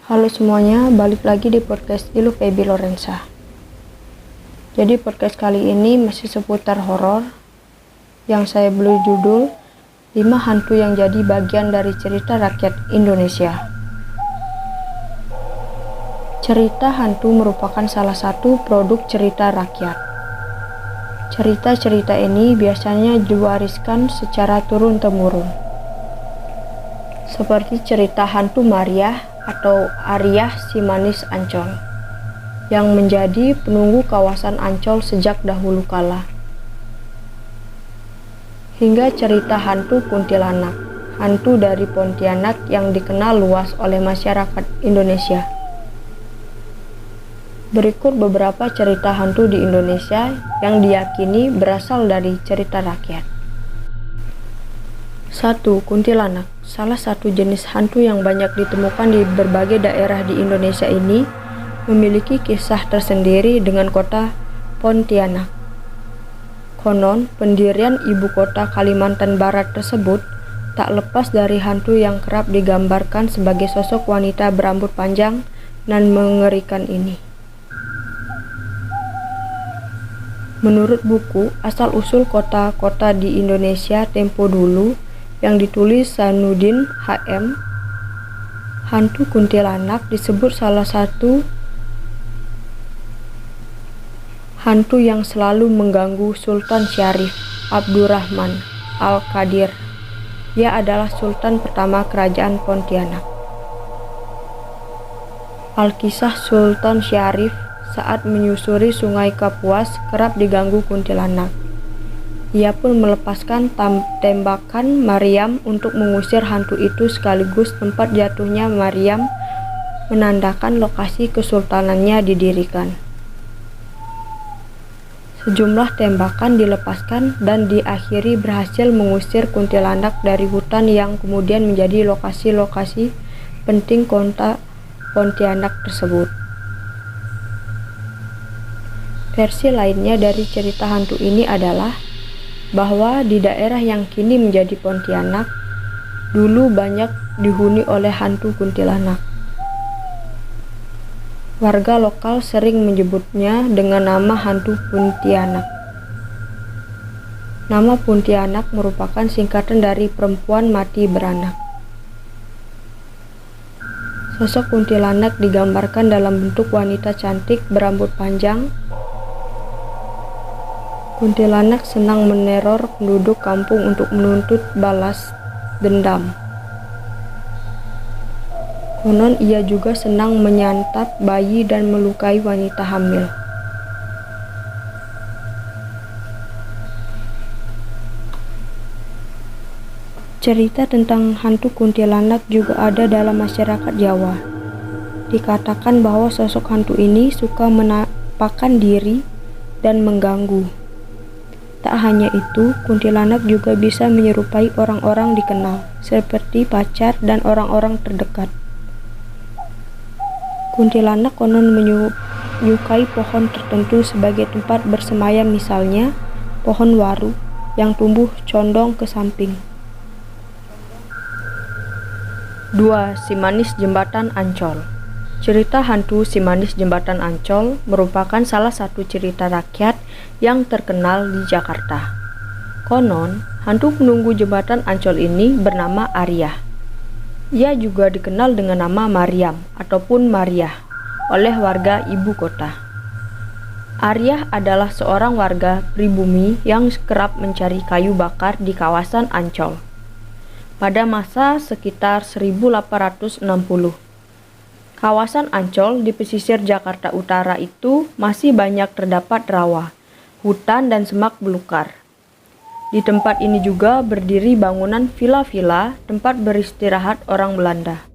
Halo semuanya, balik lagi di podcast Ilu Baby Lorenza. Jadi podcast kali ini masih seputar horor yang saya beri judul 5 hantu yang jadi bagian dari cerita rakyat Indonesia. Cerita hantu merupakan salah satu produk cerita rakyat. Cerita-cerita ini biasanya diwariskan secara turun-temurun. Seperti cerita hantu Maria atau Aryah si Manis Ancol yang menjadi penunggu kawasan Ancol sejak dahulu kala, hingga cerita hantu kuntilanak, hantu dari Pontianak yang dikenal luas oleh masyarakat Indonesia. Berikut beberapa cerita hantu di Indonesia yang diyakini berasal dari cerita rakyat. 1. Kuntilanak. Salah satu jenis hantu yang banyak ditemukan di berbagai daerah di Indonesia ini memiliki kisah tersendiri dengan kota Pontianak. Konon, pendirian ibu kota Kalimantan Barat tersebut tak lepas dari hantu yang kerap digambarkan sebagai sosok wanita berambut panjang dan mengerikan ini. Menurut buku Asal-usul kota-kota di Indonesia Tempo Dulu yang ditulis Sanudin HM, hantu kuntilanak disebut salah satu hantu yang selalu mengganggu Sultan Syarif Abdurrahman Al-Qadir. Ia adalah sultan pertama kerajaan Pontianak. Alkisah Sultan Syarif saat menyusuri Sungai Kapuas kerap diganggu kuntilanak. Ia pun melepaskan tembakan Maryam untuk mengusir hantu itu, sekaligus tempat jatuhnya Maryam menandakan lokasi kesultanannya didirikan. Sejumlah tembakan dilepaskan dan diakhiri berhasil mengusir kuntilanak dari hutan yang kemudian menjadi lokasi-lokasi penting kota Pontianak tersebut. Versi lainnya dari cerita hantu ini adalah bahwa di daerah yang kini menjadi Pontianak, dulu banyak dihuni oleh hantu kuntilanak. Warga lokal sering menyebutnya dengan nama hantu Puntianak. Nama Puntianak merupakan singkatan dari perempuan mati beranak. Sosok kuntilanak digambarkan dalam bentuk wanita cantik berambut panjang. Kuntilanak senang meneror penduduk kampung untuk menuntut balas dendam. Konon ia juga senang menyantap bayi dan melukai wanita hamil. Cerita tentang hantu kuntilanak juga ada dalam masyarakat Jawa. Dikatakan bahwa sosok hantu ini suka menampakkan diri dan mengganggu. Tak hanya itu, kuntilanak juga bisa menyerupai orang-orang dikenal, seperti pacar dan orang-orang terdekat. Kuntilanak konon menyukai pohon tertentu sebagai tempat bersemayam, misalnya pohon waru yang tumbuh condong ke samping. 2. Si Manis Jembatan Ancol. Cerita hantu Si Manis Jembatan Ancol merupakan salah satu cerita rakyat yang terkenal di Jakarta. Konon, hantu penunggu jembatan Ancol ini bernama Aryah. Ia juga dikenal dengan nama Maryam ataupun Mariah oleh warga ibu kota. Aryah adalah seorang warga pribumi yang kerap mencari kayu bakar di kawasan Ancol pada masa sekitar 1860. Kawasan Ancol di pesisir Jakarta Utara itu masih banyak terdapat rawa, hutan dan semak belukar. Di tempat ini juga berdiri bangunan villa-villa tempat beristirahat orang Belanda.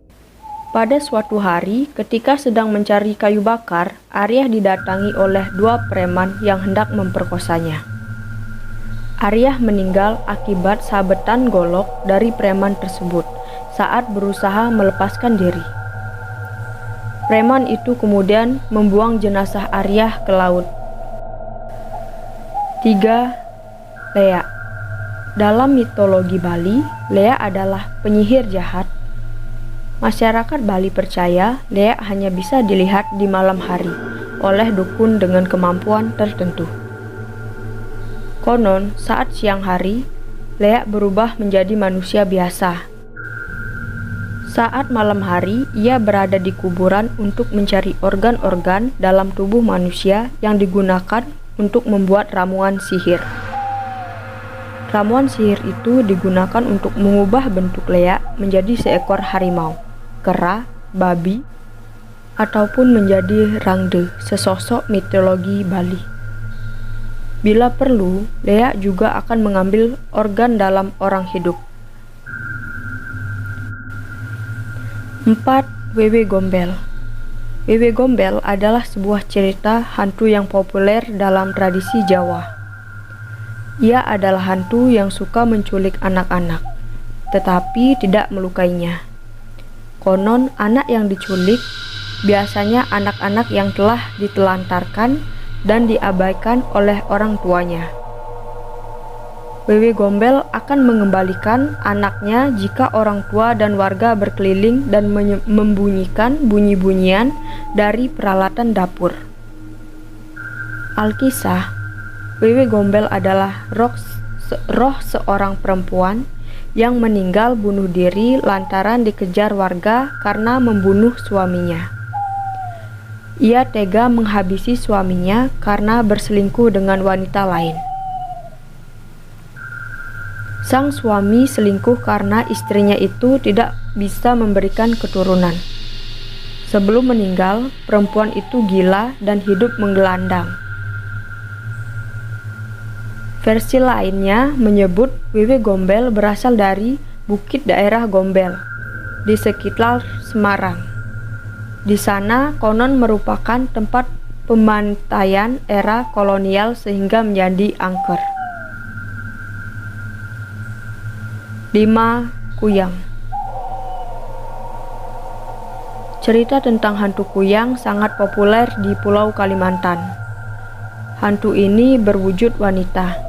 Pada suatu hari, ketika sedang mencari kayu bakar, Aryah didatangi oleh 2 preman yang hendak memperkosanya. Aryah meninggal akibat sabetan golok dari preman tersebut saat berusaha melepaskan diri. Preman itu kemudian membuang jenazah Aryah ke laut. 3. Lea. Dalam mitologi Bali, Lea adalah penyihir jahat Masyarakat Bali percaya leak hanya bisa dilihat di malam hari oleh dukun dengan kemampuan tertentu. Konon, saat siang hari, leak berubah menjadi manusia biasa. Saat malam hari, ia berada di kuburan untuk mencari organ-organ dalam tubuh manusia yang digunakan untuk membuat ramuan sihir. Ramuan sihir itu digunakan untuk mengubah bentuk leak menjadi seekor harimau, kera, babi, ataupun menjadi rangde, sesosok mitologi Bali. Bila perlu, leak juga akan mengambil organ dalam orang hidup. 4. Wewe Gombel. Wewe Gombel adalah sebuah cerita hantu yang populer dalam tradisi Jawa. Ia adalah hantu yang suka menculik anak-anak, tetapi tidak melukainya. Konon, anak yang diculik biasanya anak-anak yang telah ditelantarkan dan diabaikan oleh orang tuanya. Wewe Gombel akan mengembalikan anaknya jika orang tua dan warga berkeliling dan membunyikan bunyi-bunyian dari peralatan dapur. Alkisah, Wewe Gombel adalah roh seorang perempuan yang meninggal bunuh diri lantaran dikejar warga karena membunuh suaminya. Ia tega menghabisi suaminya karena berselingkuh dengan wanita lain. Sang suami selingkuh karena istrinya itu tidak bisa memberikan keturunan. Sebelum meninggal, perempuan itu gila dan hidup menggelandang. Versi lainnya menyebut Wewe Gombel berasal dari bukit daerah Gombel di sekitar Semarang. Di sana konon merupakan tempat pembantaian era kolonial sehingga menjadi angker. 5. Kuyang. Cerita tentang hantu Kuyang sangat populer di Pulau Kalimantan. Hantu ini berwujud wanita.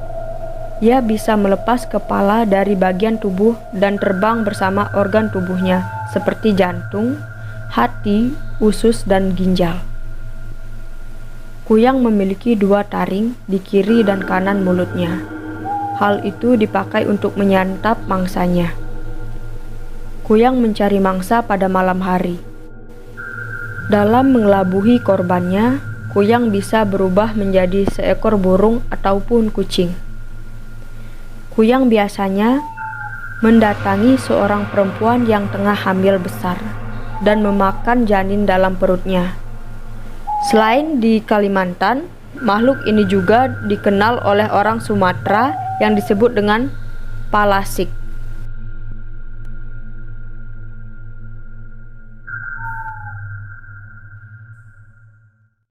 Ia bisa melepas kepala dari bagian tubuh dan terbang bersama organ tubuhnya seperti jantung, hati, usus, dan ginjal. Kuyang memiliki 2 taring di kiri dan kanan mulutnya. Hal itu dipakai untuk menyantap mangsanya. Kuyang mencari mangsa pada malam hari. Dalam mengelabuhi korbannya, Kuyang bisa berubah menjadi seekor burung ataupun kucing. Kuyang biasanya mendatangi seorang perempuan yang tengah hamil besar dan memakan janin dalam perutnya. Selain di Kalimantan, makhluk ini juga dikenal oleh orang Sumatera yang disebut dengan palasik.